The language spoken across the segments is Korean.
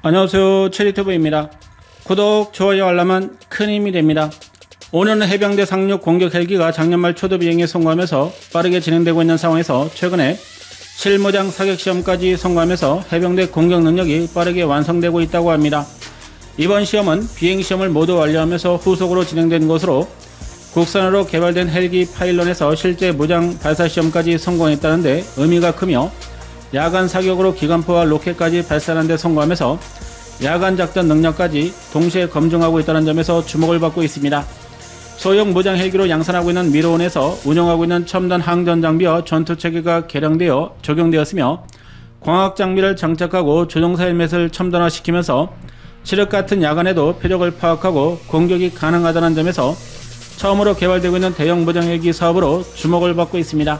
안녕하세요, 체리튜브입니다. 구독, 좋아요, 알람은 큰 힘이 됩니다. 오늘은 해병대 상륙 공격 헬기가 작년 말 초도 비행에 성공하면서 빠르게 진행되고 있는 상황에서 최근에 실무장 사격 시험까지 성공하면서 해병대 공격 능력이 빠르게 완성되고 있다고 합니다. 이번 시험은 비행 시험을 모두 완료하면서 후속으로 진행된 것으로 국산으로 개발된 헬기 파일런에서 실제 무장 발사 시험까지 성공했다는데 의미가 크며, 야간 사격으로 기관포와 로켓까지 발사하는 데 성공하면서 야간 작전 능력까지 동시에 검증하고 있다는 점에서 주목을 받고 있습니다. 소형 무장 헬기로 양산하고 있는 미로온에서 운영하고 있는 첨단 항전 장비와 전투 체계가 개량되어 적용되었으며, 광학 장비를 장착하고 조종사 헬멧을 첨단화시키면서 칠흑 같은 야간에도 표적을 파악하고 공격이 가능하다는 점에서 처음으로 개발되고 있는 대형 무장 헬기 사업으로 주목을 받고 있습니다.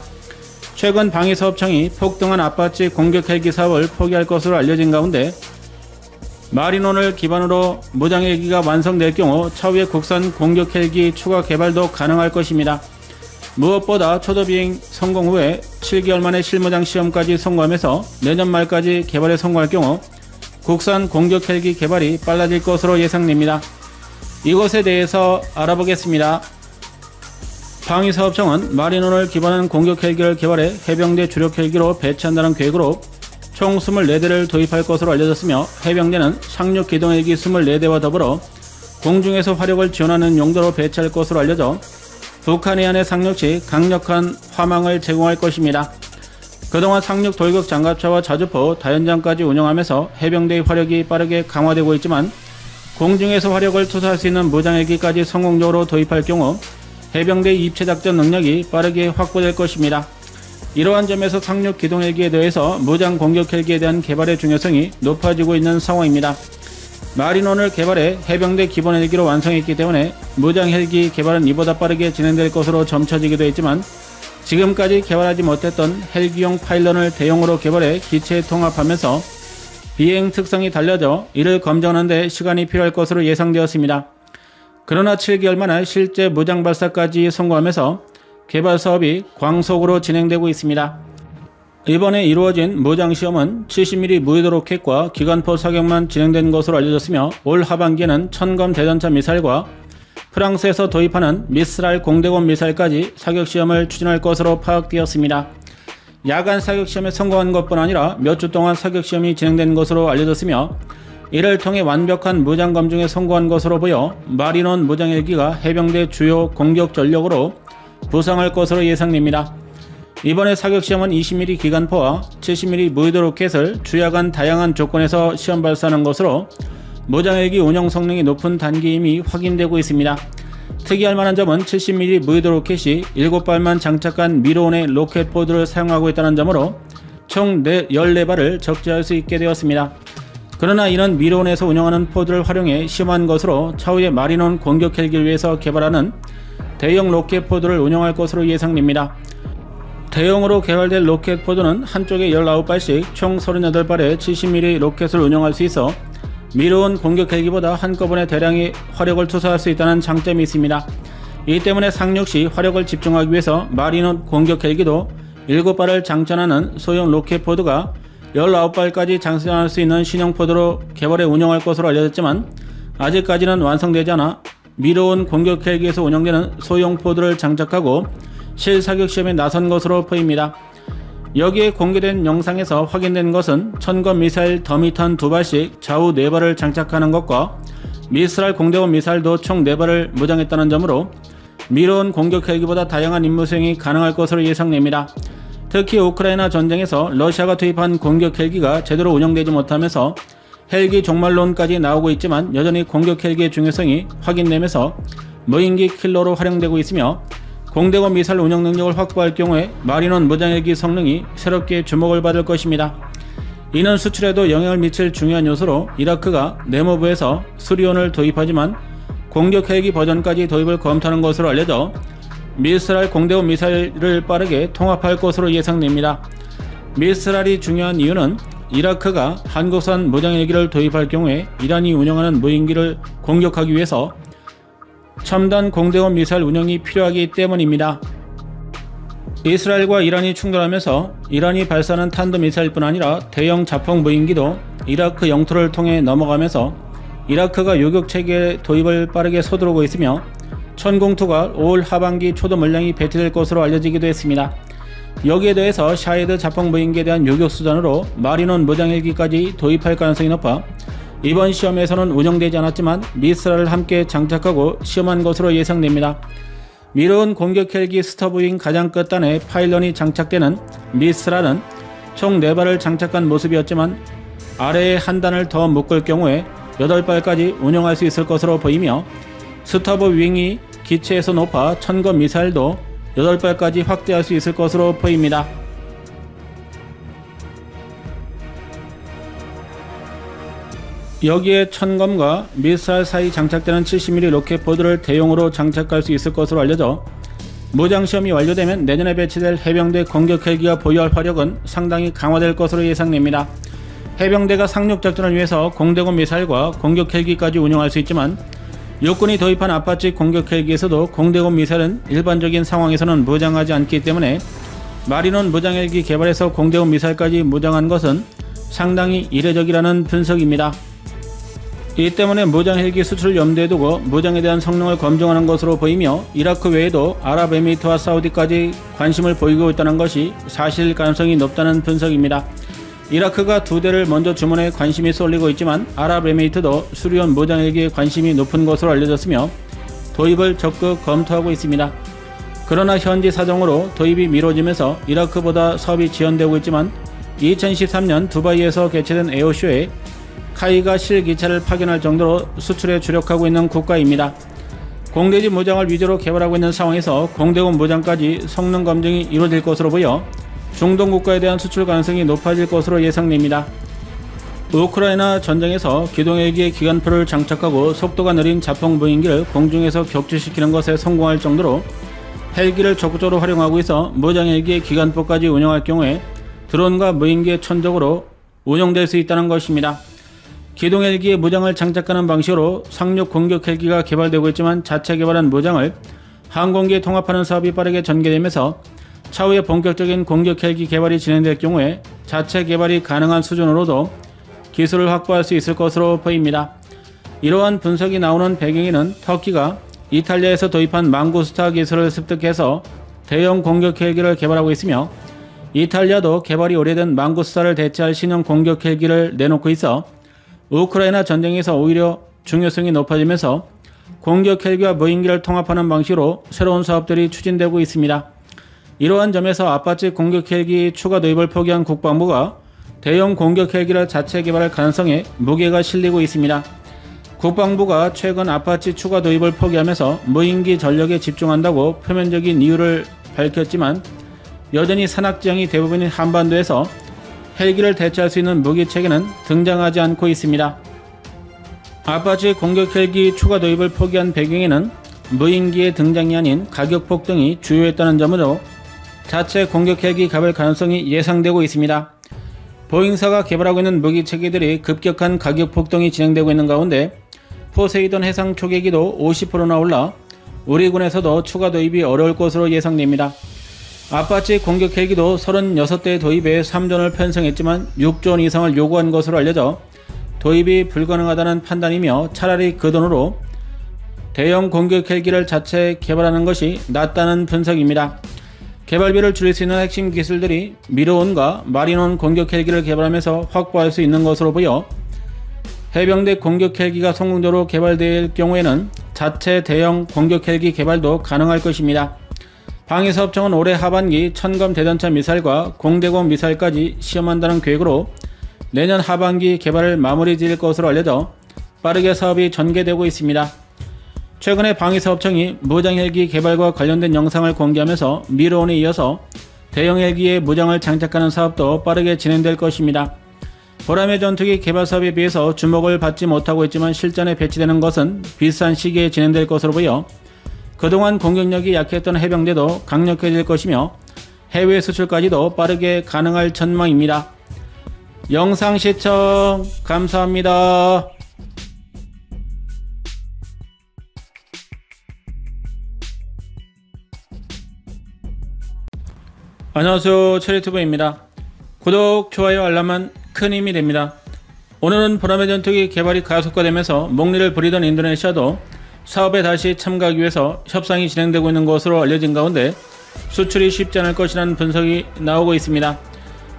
최근 방위사업청이 폭등한 아파치 공격 헬기 사업을 포기할 것으로 알려진 가운데, 마린원을 기반으로 무장 헬기가 완성될 경우 차후에 국산 공격 헬기 추가 개발도 가능할 것입니다. 무엇보다 초도 비행 성공 후에 7개월 만에 실무장 시험까지 성공하면서 내년 말까지 개발에 성공할 경우 국산 공격 헬기 개발이 빨라질 것으로 예상됩니다. 이것에 대해서 알아보겠습니다. 방위사업청은 마린원을 기반한 공격 헬기를 개발해 해병대 주력 헬기로 배치한다는 계획으로 총 24대를 도입할 것으로 알려졌으며, 해병대는 상륙 기동 헬기 24대와 더불어 공중에서 화력을 지원하는 용도로 배치할 것으로 알려져 북한 해안에 상륙 시 강력한 화망을 제공할 것입니다. 그동안 상륙 돌격 장갑차와 자주포, 다연장까지 운영하면서 해병대의 화력이 빠르게 강화되고 있지만, 공중에서 화력을 투사할 수 있는 무장 헬기까지 성공적으로 도입할 경우 해병대의 입체 작전 능력이 빠르게 확보될 것입니다. 이러한 점에서 상륙 기동 헬기에 대해서 무장 공격 헬기에 대한 개발의 중요성이 높아지고 있는 상황입니다. 마린원을 개발해 해병대 기본 헬기로 완성했기 때문에 무장 헬기 개발은 이보다 빠르게 진행될 것으로 점쳐지기도 했지만, 지금까지 개발하지 못했던 헬기용 파일런을 대용으로 개발해 기체에 통합하면서 비행 특성이 달라져 이를 검증하는 데 시간이 필요할 것으로 예상되었습니다. 그러나 7개월 만에 실제 무장 발사까지 성공하면서 개발 사업이 광속으로 진행되고 있습니다. 이번에 이루어진 무장 시험은 70mm 무유도 로켓과 기관포 사격만 진행된 것으로 알려졌으며, 올 하반기에는 천검 대전차 미사일과 프랑스에서 도입하는 미스랄 공대공 미사일까지 사격 시험을 추진할 것으로 파악되었습니다. 야간 사격 시험에 성공한 것뿐 아니라 몇 주 동안 사격 시험이 진행된 것으로 알려졌으며, 이를 통해 완벽한 무장 검증에 성공한 것으로 보여 마린원 무장 헬기가 해병대 주요 공격 전력으로 부상할 것으로 예상됩니다. 이번에 사격 시험은 20mm 기관포와 70mm 무유도 로켓을 주야간 다양한 조건에서 시험 발사하는 것으로 무장 헬기 운영 성능이 높은 단계임이 확인되고 있습니다. 특이할 만한 점은 70mm 무유도 로켓이 7발만 장착한 미로온의 로켓 포드를 사용하고 있다는 점으로 총 14발을 적재할 수 있게 되었습니다. 그러나 이는 미로온에서 운영하는 포드를 활용해 시험한 것으로 차후에 마린원 공격 헬기를 위해서 개발하는 대형 로켓 포드를 운영할 것으로 예상됩니다. 대형으로 개발될 로켓 포드는 한쪽에 19발씩 총 38발의 70mm 로켓을 운영할 수 있어 미로온 공격 헬기보다 한꺼번에 대량의 화력을 투사할 수 있다는 장점이 있습니다. 이 때문에 상륙 시 화력을 집중하기 위해서 마린원 공격 헬기도 7발을 장전하는 소형 로켓 포드가 19발까지 장전할 수 있는 신형 포드로 개발해 운영할 것으로 알려졌지만, 아직까지는 완성되지 않아 미로온 공격 헬기에서 운영되는 소형 포드를 장착하고 실사격 시험에 나선 것으로 보입니다. 여기에 공개된 영상에서 확인된 것은 천검 미사일 더미탄 2발씩 좌우 4발을 장착하는 것과 미스랄 공대공 미사일도 총 4발을 무장했다는 점으로 미로온 공격 헬기보다 다양한 임무 수행이 가능할 것으로 예상됩니다. 특히 우크라이나 전쟁에서 러시아가 투입한 공격 헬기가 제대로 운영되지 못하면서 헬기 종말론까지 나오고 있지만, 여전히 공격 헬기의 중요성이 확인되면서 무인기 킬러로 활용되고 있으며, 공대공 미사일 운영 능력을 확보할 경우에 마린원 무장 헬기 성능이 새롭게 주목을 받을 것입니다. 이는 수출에도 영향을 미칠 중요한 요소로, 이라크가 내무부에서 수리온을 도입하지만 공격 헬기 버전까지 도입을 검토하는 것으로 알려져 미스랄 공대공 미사일을 빠르게 통합할 것으로 예상됩니다. 미스랄이 중요한 이유는 이라크가 한국산 무장 헬기를 도입할 경우에 이란이 운영하는 무인기를 공격하기 위해서 첨단 공대공 미사일 운영이 필요하기 때문입니다. 이스라엘과 이란이 충돌하면서 이란이 발사하는 탄도미사일뿐 아니라 대형 자폭 무인기도 이라크 영토를 통해 넘어가면서 이라크가 요격체계 도입을 빠르게 서두르고 있으며 천공투가 올 하반기 초도 물량이 배치될 것으로 알려지기도 했습니다. 여기에 더해서 샤헤드 자폭 무인기에 대한 요격수단으로 마리논 무장헬기까지 도입할 가능성이 높아 이번 시험에서는 운영되지 않았지만 미스랄을 함께 장착하고 시험한 것으로 예상됩니다. 미로운 공격헬기 스터브윙 가장 끝단에 파일런이 장착되는 미스랄은 총 4발을 장착한 모습이었지만 아래에 한 단을 더 묶을 경우에 8발까지 운영할 수 있을 것으로 보이며 스터브윙이 기체에서 높아 천검 미사일도 8발까지 확대할 수 있을 것으로 보입니다. 여기에 천검과 미사일 사이 장착되는 70mm 로켓포드를 대용으로 장착할 수 있을 것으로 알려져 무장시험이 완료되면 내년에 배치될 해병대 공격헬기가 보유할 화력은 상당히 강화될 것으로 예상됩니다. 해병대가 상륙작전을 위해서 공대공 미사일과 공격헬기까지 운영할 수 있지만 육군이 도입한 아파치 공격헬기에서도 공대공 미사일은 일반적인 상황에서는 무장하지 않기 때문에 마리논 무장헬기 개발해서 공대공 미사일까지 무장한 것은 상당히 이례적이라는 분석입니다. 이 때문에 무장헬기 수출을 염두에 두고 무장에 대한 성능을 검증하는 것으로 보이며 이라크 외에도 아랍에미리트와 사우디까지 관심을 보이고 있다는 것이 사실 가능성이 높다는 분석입니다. 이라크가 2대를 먼저 주문해 관심이 쏠리고 있지만 아랍에미리트도 수리온 무장헬기에 관심이 높은 것으로 알려졌으며 도입을 적극 검토하고 있습니다. 그러나 현지 사정으로 도입이 미뤄지면서 이라크보다 사업이 지연되고 있지만 2013년 두바이에서 개최된 에어쇼에 카이가 실기차를 파견할 정도로 수출에 주력하고 있는 국가입니다. 공대지 무장을 위주로 개발하고 있는 상황에서 공대공 무장까지 성능 검증이 이루어질 것으로 보여 중동 국가에 대한 수출 가능성이 높아질 것으로 예상됩니다. 우크라이나 전쟁에서 기동헬기에 기관포를 장착하고 속도가 느린 자폭 무인기를 공중에서 격추시키는 것에 성공할 정도로 헬기를 적극적으로 활용하고 있어 무장헬기의 기관포까지 운영할 경우에 드론과 무인기의 천적으로 운용될 수 있다는 것입니다. 기동헬기에 무장을 장착하는 방식으로 상륙 공격헬기가 개발되고 있지만 자체 개발한 무장을 항공기에 통합하는 사업이 빠르게 전개되면서 차후에 본격적인 공격헬기 개발이 진행될 경우에 자체 개발이 가능한 수준으로도 기술을 확보할 수 있을 것으로 보입니다. 이러한 분석이 나오는 배경에는 터키가 이탈리아에서 도입한 망구스타 기술을 습득해서 대형 공격헬기를 개발하고 있으며 이탈리아도 개발이 오래된 망구스타를 대체할 신형 공격헬기를 내놓고 있어 우크라이나 전쟁에서 오히려 중요성이 높아지면서 공격헬기와 무인기를 통합하는 방식으로 새로운 사업들이 추진되고 있습니다. 이러한 점에서 아파치 공격헬기 추가 도입을 포기한 국방부가 대형 공격헬기를 자체 개발할 가능성에 무게가 실리고 있습니다. 국방부가 최근 아파치 추가 도입을 포기하면서 무인기 전력에 집중한다고 표면적인 이유를 밝혔지만 여전히 산악지형이 대부분인 한반도에서 헬기를 대체할 수 있는 무기체계는 등장하지 않고 있습니다. 아파치 공격헬기 추가 도입을 포기한 배경에는 무인기의 등장이 아닌 가격 폭등이 주요했다는 점으로 자체 공격헬기 개발 가능성이 예상되고 있습니다. 보잉사가 개발하고 있는 무기체계들이 급격한 가격 폭등이 진행되고 있는 가운데 포세이돈 해상 초계기도 50%나 올라 우리 군에서도 추가 도입이 어려울 것으로 예상됩니다. 아파치 공격 헬기도 36대 도입에 3존을 편성했지만 6존 이상을 요구한 것으로 알려져 도입이 불가능하다는 판단이며 차라리 그 돈으로 대형 공격 헬기를 자체 개발하는 것이 낫다는 분석입니다. 개발비를 줄일 수 있는 핵심 기술들이 미로온과 마리논 공격 헬기를 개발하면서 확보할 수 있는 것으로 보여 해병대 공격 헬기가 성공적으로 개발될 경우에는 자체 대형 공격 헬기 개발도 가능할 것입니다. 방위사업청은 올해 하반기 천검 대전차 미사일과 공대공 미사일까지 시험한다는 계획으로 내년 하반기 개발을 마무리 지을 것으로 알려져 빠르게 사업이 전개되고 있습니다. 최근에 방위사업청이 무장헬기 개발과 관련된 영상을 공개하면서 미로온에 이어서 대형헬기에 무장을 장착하는 사업도 빠르게 진행될 것입니다. 보람의 전투기 개발 사업에 비해서 주목을 받지 못하고 있지만 실전에 배치되는 것은 비슷한 시기에 진행될 것으로 보여 그동안 공격력이 약했던 해병대도 강력해질 것이며 해외 수출까지도 빠르게 가능할 전망입니다. 영상 시청 감사합니다. 안녕하세요, 체리튜브입니다. 구독, 좋아요, 알람은 큰 힘이 됩니다. 오늘은 보라매 전투기 개발이 가속화되면서 목리를 부리던 인도네시아도 사업에 다시 참가하기 위해서 협상이 진행되고 있는 것으로 알려진 가운데 수출이 쉽지 않을 것이라는 분석이 나오고 있습니다.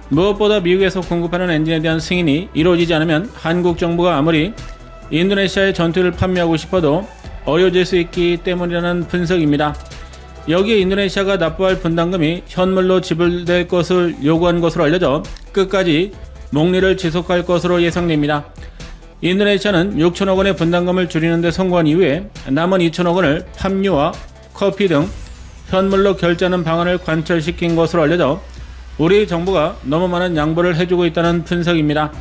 무엇보다 미국에서 공급하는 엔진에 대한 승인이 이루어지지 않으면 한국 정부가 아무리 인도네시아에 전투기를 판매하고 싶어도 어려워질 수 있기 때문이라는 분석입니다. 여기에 인도네시아가 납부할 분담금이 현물로 지불될 것을 요구한 것으로 알려져 끝까지 목리를 지속할 것으로 예상됩니다. 인도네시아는 6천억 원의 분담금을 줄이는 데 성공한 이후에 남은 2천억 원을 팜유와 커피 등 현물로 결제하는 방안을 관철시킨 것으로 알려져 우리 정부가 너무 많은 양보를 해주고 있다는 분석입니다.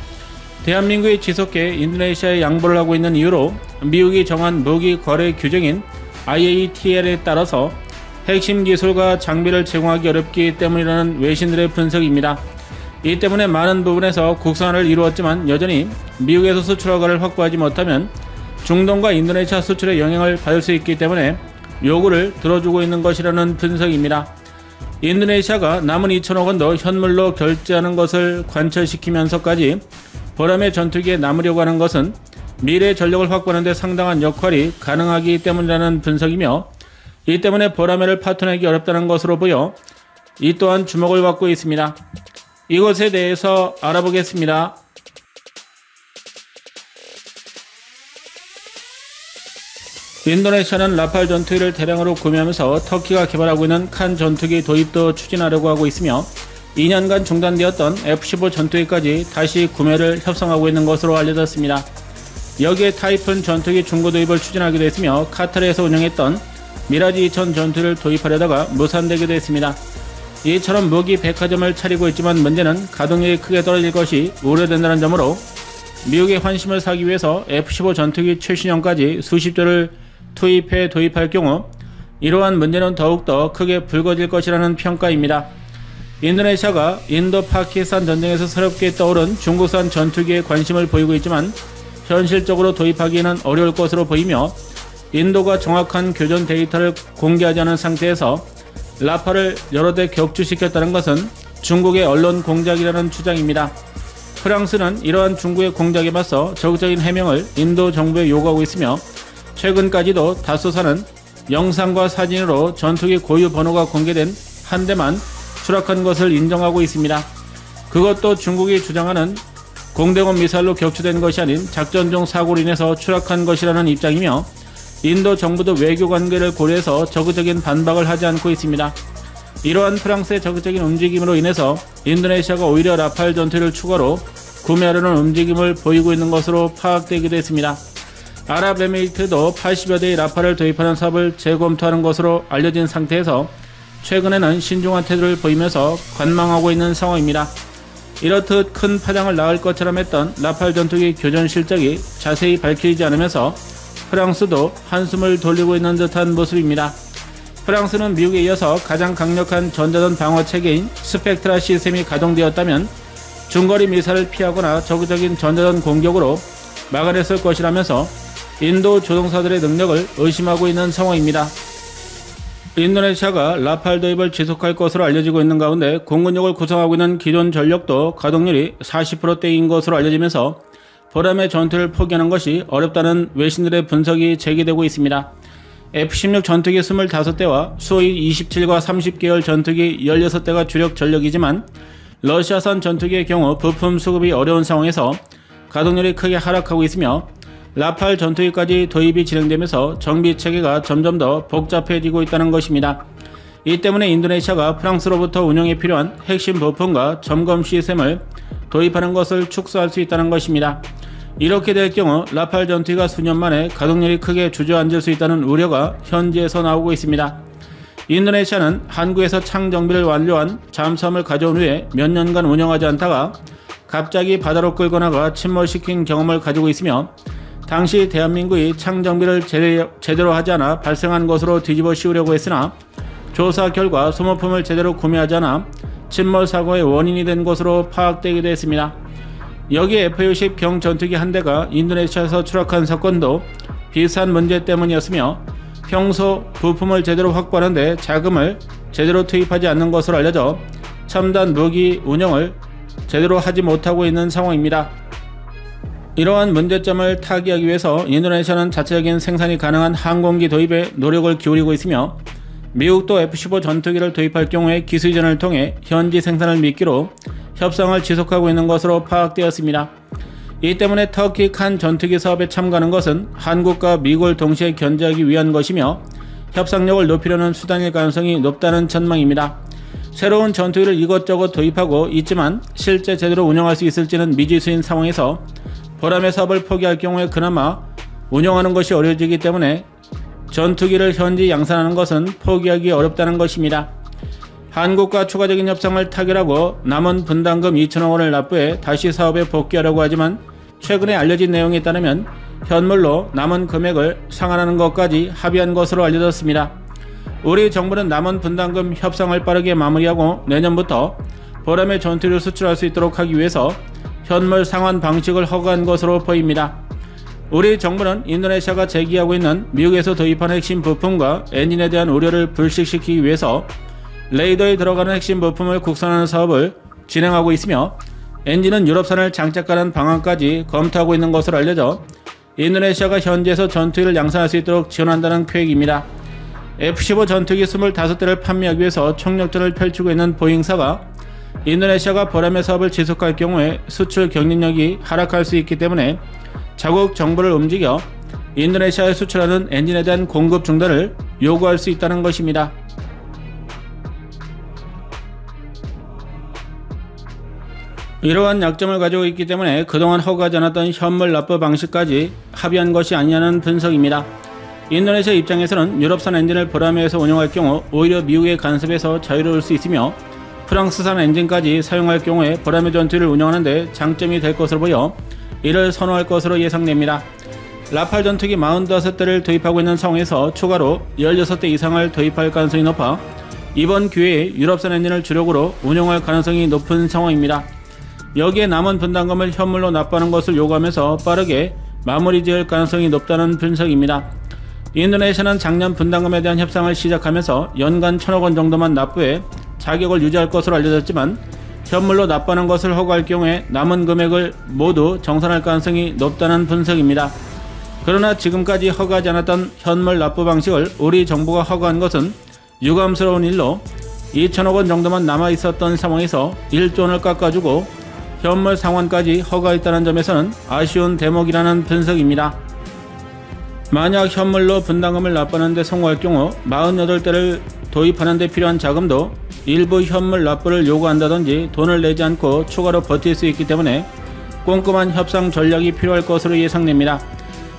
대한민국이 지속해 인도네시아에 양보를 하고 있는 이유로 미국이 정한 무기 거래 규정인 IATL에 따라서 핵심 기술과 장비를 제공하기 어렵기 때문이라는 외신들의 분석입니다. 이 때문에 많은 부분에서 국산화를 이루었지만 여전히 미국에서 수출 허가를 확보하지 못하면 중동과 인도네시아 수출에 영향을 받을 수 있기 때문에 요구를 들어주고 있는 것이라는 분석입니다. 인도네시아가 남은 2천억 원도 현물로 결제하는 것을 관철시키면서까지 보라매 전투기에 남으려고 하는 것은 미래 전력을 확보하는 데 상당한 역할이 가능하기 때문이라는 분석이며 이 때문에 보라매를 파토내기 어렵다는 것으로 보여 이 또한 주목을 받고 있습니다. 이것에 대해서 알아보겠습니다. 인도네시아는 라팔 전투기를 대량으로 구매하면서 터키가 개발하고 있는 칸 전투기 도입도 추진하려고 하고 있으며 2년간 중단되었던 F-15 전투기까지 다시 구매를 협상하고 있는 것으로 알려졌습니다. 여기에 타이푼 전투기 중고 도입을 추진하기도 했으며 카타르에서 운영했던 미라지 2000 전투기를 도입하려다가 무산되기도 했습니다. 이처럼 무기 백화점을 차리고 있지만 문제는 가동력이 크게 떨어질 것이 우려된다는 점으로 미국의 환심을 사기 위해서 F-15 전투기 최신형까지 수십 조를 투입해 도입할 경우 이러한 문제는 더욱더 크게 불거질 것이라는 평가입니다. 인도네시아가 인도-파키스탄 전쟁에서 새롭게 떠오른 중국산 전투기에 관심을 보이고 있지만 현실적으로 도입하기에는 어려울 것으로 보이며 인도가 정확한 교전 데이터를 공개하지 않은 상태에서 라팔을 여러 대 격추시켰다는 것은 중국의 언론 공작이라는 주장입니다. 프랑스는 이러한 중국의 공작에 맞서 적극적인 해명을 인도 정부에 요구하고 있으며 최근까지도 다수사는 영상과 사진으로 전투기 고유 번호가 공개된 한 대만 추락한 것을 인정하고 있습니다. 그것도 중국이 주장하는 공대공 미사일로 격추된 것이 아닌 작전 중 사고로 인해서 추락한 것이라는 입장이며 인도 정부도 외교 관계를 고려해서 적극적인 반박을 하지 않고 있습니다. 이러한 프랑스의 적극적인 움직임으로 인해서 인도네시아가 오히려 라팔 전투기를 추가로 구매하려는 움직임을 보이고 있는 것으로 파악되기도 했습니다. 아랍에미리트도 80여 대의 라팔을 도입하는 사업을 재검토하는 것으로 알려진 상태에서 최근에는 신중한 태도를 보이면서 관망하고 있는 상황입니다. 이렇듯 큰 파장을 낳을 것처럼 했던 라팔 전투기 교전 실적이 자세히 밝혀지지 않으면서 프랑스도 한숨을 돌리고 있는 듯한 모습입니다. 프랑스는 미국에 이어서 가장 강력한 전자전 방어 체계인 스펙트라 시스템이 가동되었다면 중거리 미사일을 피하거나 적극적인 전자전 공격으로 막아냈을 것이라면서 인도 조종사들의 능력을 의심하고 있는 상황입니다. 인도네시아가 라팔 도입을 지속할 것으로 알려지고 있는 가운데 공군력을 구성하고 있는 기존 전력도 가동률이 40%대인 것으로 알려지면서 보라매 전투를 포기하는 것이 어렵다는 외신들의 분석이 제기되고 있습니다. F-16 전투기 25대와 수호이 27과 30계열 전투기 16대가 주력 전력이지만 러시아산 전투기의 경우 부품 수급이 어려운 상황에서 가동률이 크게 하락하고 있으며 라팔 전투기까지 도입이 진행되면서 정비 체계가 점점 더 복잡해지고 있다는 것입니다. 이 때문에 인도네시아가 프랑스로부터 운영에 필요한 핵심 부품과 점검 시스템을 도입하는 것을 축소할 수 있다는 것입니다. 이렇게 될 경우 라팔 전투기가 수년 만에 가동률이 크게 주저앉을 수 있다는 우려가 현지에서 나오고 있습니다. 인도네시아는 한국에서 창정비를 완료한 잠수함을 가져온 후에 몇 년간 운영하지 않다가 갑자기 바다로 끌고 나가 침몰시킨 경험을 가지고 있으며 당시 대한민국이 창정비를 제대로 하지 않아 발생한 것으로 뒤집어 씌우려고 했으나 조사 결과 소모품을 제대로 구매하지 않아 침몰 사고의 원인이 된 것으로 파악되기도 했습니다. 여기에 F-60 경 전투기 한 대가 인도네시아에서 추락한 사건도 비슷한 문제 때문이었으며 평소 부품을 제대로 확보하는데 자금을 제대로 투입하지 않는 것으로 알려져 첨단 무기 운영을 제대로 하지 못하고 있는 상황입니다. 이러한 문제점을 타개하기 위해서 인도네시아는 자체적인 생산이 가능한 항공기 도입에 노력을 기울이고 있으며 미국도 F-15 전투기를 도입할 경우에 기술 이전을 통해 현지 생산을 미끼로 협상을 지속하고 있는 것으로 파악되었습니다. 이 때문에 터키 칸 전투기 사업에 참가하는 것은 한국과 미국을 동시에 견제하기 위한 것이며 협상력을 높이려는 수단일 가능성이 높다는 전망입니다. 새로운 전투기를 이것저것 도입하고 있지만 실제 제대로 운영할 수 있을지는 미지수인 상황에서 보람의 사업을 포기할 경우에 그나마 운영하는 것이 어려워지기 때문에 전투기를 현지 양산하는 것은 포기하기 어렵다는 것입니다. 한국과 추가적인 협상을 타결하고 남은 분담금 2천억 원을 납부해 다시 사업에 복귀하려고 하지만 최근에 알려진 내용에 따르면 현물로 남은 금액을 상환하는 것까지 합의한 것으로 알려졌습니다. 우리 정부는 남은 분담금 협상을 빠르게 마무리하고 내년부터 보람의 전투기를 수출할 수 있도록 하기 위해서 현물 상환 방식을 허가한 것으로 보입니다. 우리 정부는 인도네시아가 제기하고 있는 미국에서 도입한 핵심 부품과 엔진에 대한 우려를 불식시키기 위해서 레이더에 들어가는 핵심 부품을 국산화하는 사업을 진행하고 있으며 엔진은 유럽산을 장착하는 방안까지 검토하고 있는 것으로 알려져 인도네시아가 현지에서 전투기를 양산할 수 있도록 지원한다는 계획입니다. F-15 전투기 25대를 판매하기 위해서 총력전을 펼치고 있는 보잉사가 인도네시아가 보람의 사업을 지속할 경우에 수출 경쟁력이 하락할 수 있기 때문에 자국 정부를 움직여 인도네시아에 수출하는 엔진에 대한 공급 중단을 요구할 수 있다는 것입니다. 이러한 약점을 가지고 있기 때문에 그동안 허가하지 않았던 현물 납부 방식까지 합의한 것이 아니냐는 분석입니다. 인도네시아 입장에서는 유럽산 엔진을 보람에서 운영할 경우 오히려 미국의 간섭에서 자유로울 수 있으며 프랑스산 엔진까지 사용할 경우에 보람의 전투기를 운영하는 데 장점이 될 것으로 보여 이를 선호할 것으로 예상됩니다. 라팔 전투기 45대를 도입하고 있는 상황에서 추가로 16대 이상을 도입할 가능성이 높아 이번 기회에 유럽산 엔진을 주력으로 운영할 가능성이 높은 상황입니다. 여기에 남은 분담금을 현물로 납부하는 것을 요구하면서 빠르게 마무리 지을 가능성이 높다는 분석입니다. 인도네시아는 작년 분담금에 대한 협상을 시작하면서 연간 1,000억 원 정도만 납부해 자격을 유지할 것으로 알려졌지만 현물로 납부하는 것을 허가할 경우에 남은 금액을 모두 정산할 가능성이 높다는 분석입니다. 그러나 지금까지 허가하지 않았던 현물 납부 방식을 우리 정부가 허가한 것은 유감스러운 일로 2,000억 원 정도만 남아있었던 상황에서 1조 원을 깎아주고 현물 상환까지 허가했다는 점에서는 아쉬운 대목이라는 분석입니다. 만약 현물로 분담금을 납부하는 데 성공할 경우 48대를 도입하는 데 필요한 자금도 일부 현물 납부를 요구한다든지 돈을 내지 않고 추가로 버틸 수 있기 때문에 꼼꼼한 협상 전략이 필요할 것으로 예상됩니다.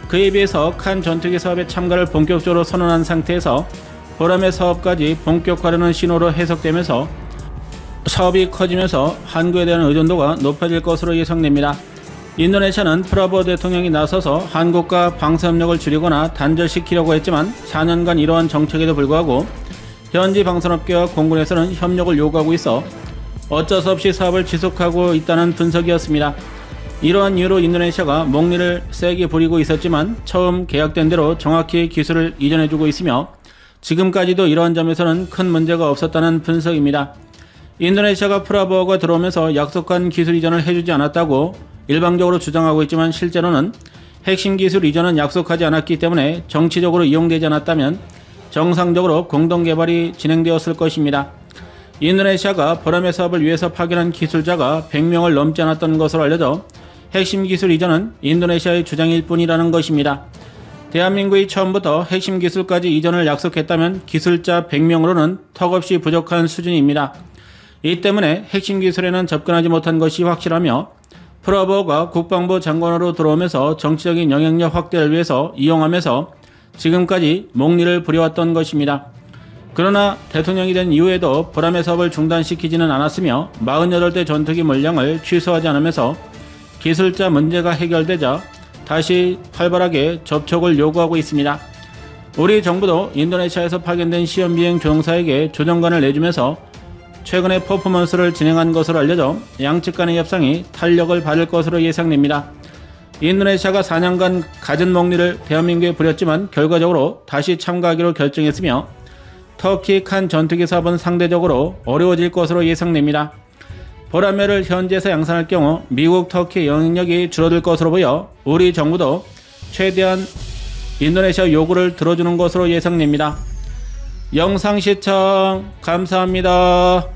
그에 비해서 칸 전투기 사업에 참가를 본격적으로 선언한 상태에서 보람의 사업까지 본격화하려는 신호로 해석되면서 사업이 커지면서 한국에 대한 의존도가 높아질 것으로 예상됩니다. 인도네시아는 프라보 대통령이 나서서 한국과 방산협력을 줄이거나 단절시키려고 했지만 4년간 이러한 정책에도 불구하고 현지 방산업계와 공군에서는 협력을 요구하고 있어 어쩔 수 없이 사업을 지속하고 있다는 분석이었습니다. 이러한 이유로 인도네시아가 목리를 세게 부리고 있었지만 처음 계약된 대로 정확히 기술을 이전해주고 있으며 지금까지도 이러한 점에서는 큰 문제가 없었다는 분석입니다. 인도네시아가 프라보가 들어오면서 약속한 기술 이전을 해주지 않았다고 일방적으로 주장하고 있지만 실제로는 핵심 기술 이전은 약속하지 않았기 때문에 정치적으로 이용되지 않았다면 정상적으로 공동개발이 진행되었을 것입니다. 인도네시아가 보람의 사업을 위해서 파견한 기술자가 100명을 넘지 않았던 것으로 알려져 핵심 기술 이전은 인도네시아의 주장일 뿐이라는 것입니다. 대한민국이 처음부터 핵심 기술까지 이전을 약속했다면 기술자 100명으로는 턱없이 부족한 수준입니다. 이 때문에 핵심 기술에는 접근하지 못한 것이 확실하며 프라보가 국방부 장관으로 들어오면서 정치적인 영향력 확대를 위해서 이용하면서 지금까지 목리를 부려왔던 것입니다. 그러나 대통령이 된 이후에도 보람의 사업을 중단시키지는 않았으며 48대 전투기 물량을 취소하지 않으면서 기술자 문제가 해결되자 다시 활발하게 접촉을 요구하고 있습니다. 우리 정부도 인도네시아에서 파견된 시험비행 조종사에게 조정관을 내주면서 최근에 퍼포먼스를 진행한 것으로 알려져 양측 간의 협상이 탄력을 받을 것으로 예상됩니다. 인도네시아가 4년간 갖은 목리를 대한민국에 부렸지만 결과적으로 다시 참가하기로 결정했으며 터키 칸 전투기 사업은 상대적으로 어려워질 것으로 예상됩니다. 보라매를 현지에서 양산할 경우 미국, 터키 영향력이 줄어들 것으로 보여 우리 정부도 최대한 인도네시아 요구를 들어주는 것으로 예상됩니다. 영상 시청 감사합니다.